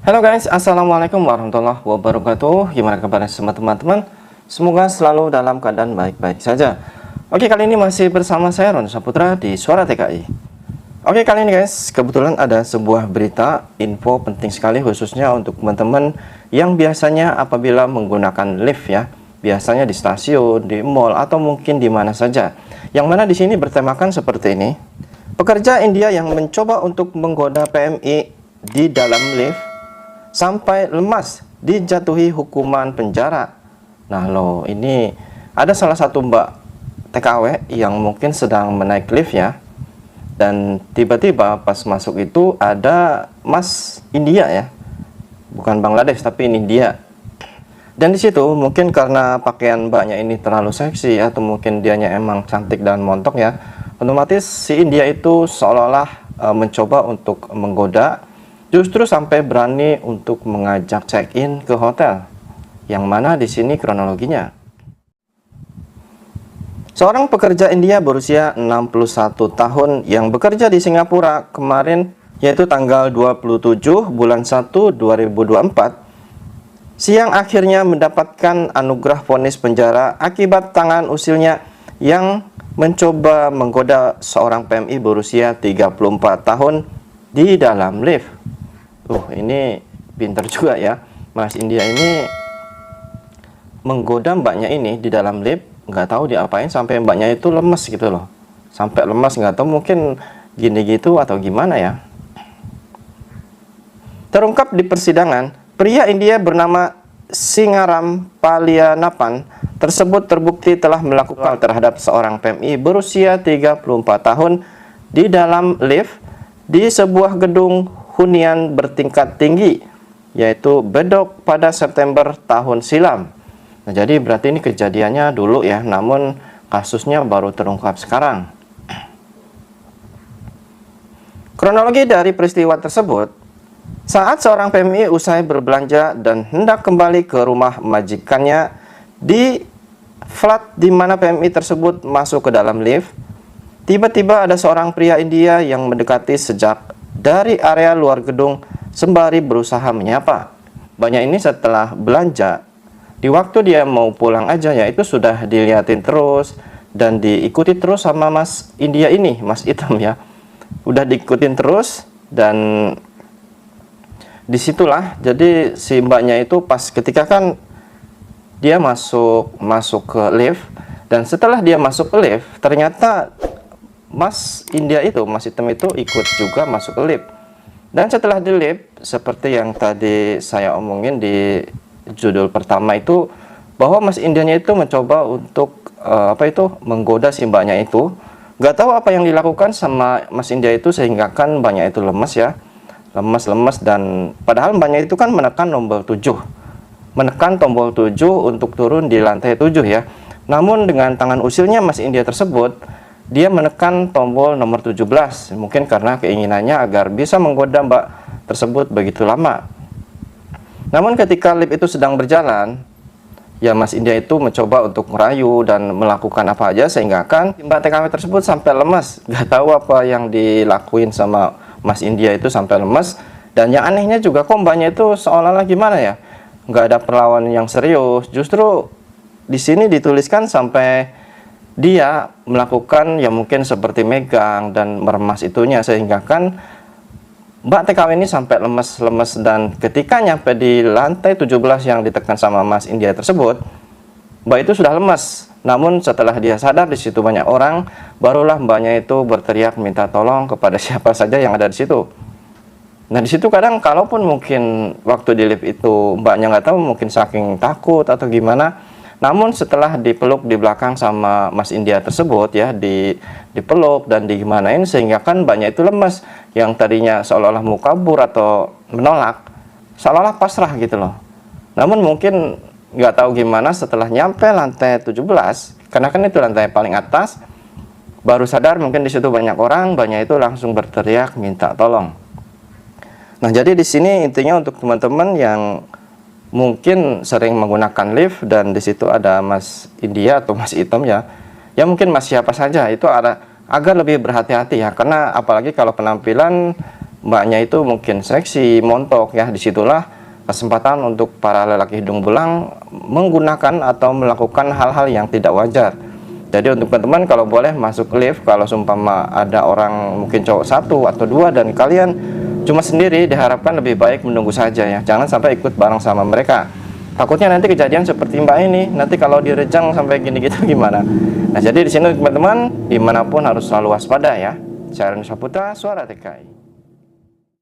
Halo guys, assalamualaikum warahmatullahi wabarakatuh. Gimana kabar semua teman-teman? Semoga selalu dalam keadaan baik-baik saja. Oke, kali ini masih bersama saya Ron Saputra di Suara TKI. Oke, kali ini guys, kebetulan ada sebuah berita info penting sekali khususnya untuk teman-teman yang biasanya apabila menggunakan lift ya, biasanya di stasiun, di mall atau mungkin di mana saja. Yang mana di sini bertemakan seperti ini. Pekerja India yang mencoba untuk menggoda PMI di dalam lift sampai lemas dijatuhi hukuman penjara. Nah loh, ini ada salah satu mbak TKW yang mungkin sedang menaik lift ya, dan tiba-tiba pas masuk itu ada mas India ya, bukan Bangladesh tapi ini India. Dan di situ mungkin karena pakaian mbaknya ini terlalu seksi atau mungkin dianya emang cantik dan montok ya, otomatis si India itu seolah-olah mencoba untuk menggoda. Justru sampai berani untuk mengajak check-in ke hotel. Yang mana di sini kronologinya. Seorang pekerja India berusia 61 tahun yang bekerja di Singapura kemarin, yaitu tanggal 27 bulan 1 2024, siang akhirnya mendapatkan anugerah vonis penjara akibat tangan usilnya yang mencoba menggoda seorang PMI berusia 34 tahun di dalam lift. Ini pintar juga ya, Mas India ini menggoda mbaknya ini di dalam lift, nggak tahu diapain sampai mbaknya itu lemes gitu loh. Sampai lemes, nggak tahu mungkin gini gitu atau gimana ya. Terungkap di persidangan, pria India bernama Singaram Palianapan tersebut terbukti telah melakukan terhadap seorang PMI berusia 34 tahun di dalam lift di sebuah gedung hunian bertingkat tinggi, yaitu Bedok pada September tahun silam. Nah, jadi berarti ini kejadiannya dulu ya, namun kasusnya baru terungkap sekarang. Kronologi dari peristiwa tersebut, saat seorang PMI usai berbelanja dan hendak kembali ke rumah majikannya di flat di mana PMI tersebut masuk ke dalam lift, tiba-tiba ada seorang pria India yang mendekati sejak dari area luar gedung sembari berusaha menyapa. Banyak ini setelah belanja, di waktu dia mau pulang aja ya itu sudah dilihatin terus dan diikuti terus sama Mas India ini, Mas Hitam ya. Udah diikutin terus dan disitulah jadi si mbaknya itu pas ketika kan dia masuk ke lift, dan setelah dia masuk ke lift ternyata Mas India itu, Mas Hitam itu ikut juga masuk ke lift. Dan setelah di lift, seperti yang tadi saya omongin di judul pertama itu, bahwa Mas Indianya itu mencoba untuk menggoda si mbaknya itu. Gak tahu apa yang dilakukan sama Mas India itu sehingga kan mbaknya itu lemes ya, lemes dan padahal mbaknya itu kan menekan tombol 7, menekan tombol 7 untuk turun di lantai 7 ya. Namun dengan tangan usilnya Mas India tersebut, dia menekan tombol nomor 17, mungkin karena keinginannya agar bisa menggoda mbak tersebut begitu lama. Namun ketika lift itu sedang berjalan, ya Mas India itu mencoba untuk merayu dan melakukan apa aja sehingga kan mbak TKW tersebut sampai lemas. Gak tahu apa yang dilakuin sama Mas India itu sampai lemas. Dan yang anehnya juga kok mbaknya itu seolah-olah gimana ya, nggak ada perlawanan yang serius. Justru di sini dituliskan sampai dia melakukan ya mungkin seperti megang dan meremas itunya sehingga kan mbak TKW ini sampai lemes dan ketika nyampe di lantai 17 yang ditekan sama Mas India tersebut, mbak itu sudah lemas. Namun setelah dia sadar di situ banyak orang, barulah mbaknya itu berteriak minta tolong kepada siapa saja yang ada di situ. Nah di situ kadang kalaupun mungkin waktu di lift itu mbaknya nggak tahu mungkin saking takut atau gimana. Namun setelah dipeluk di belakang sama Mas India tersebut ya, dipeluk dan digimanain sehingga kan mbaknya itu lemes, yang tadinya seolah-olah mau kabur atau menolak, seolah-olah pasrah gitu loh. Namun mungkin nggak tahu gimana setelah nyampe lantai 17, karena kan itu lantai paling atas, baru sadar mungkin di situ banyak orang, mbaknya itu langsung berteriak minta tolong. Nah jadi di sini intinya untuk teman-teman yang mungkin sering menggunakan lift dan di situ ada Mas India atau Mas Hitam ya, ya mungkin Mas siapa saja itu ada agar lebih berhati-hati ya, karena apalagi kalau penampilan mbaknya itu mungkin seksi, montok ya, disitulah kesempatan untuk para lelaki hidung belang menggunakan atau melakukan hal-hal yang tidak wajar. Jadi untuk teman-teman, kalau boleh masuk lift, kalau seumpama ada orang mungkin cowok 1 atau 2 dan kalian cuma sendiri, diharapkan lebih baik menunggu saja ya, jangan sampai ikut bareng sama mereka. Takutnya nanti kejadian seperti mbak ini, nanti kalau direjang sampai gini gitu gimana. Nah jadi di sini teman-teman, dimanapun harus selalu waspada ya. Saya Rani Saputra, Suara TKI.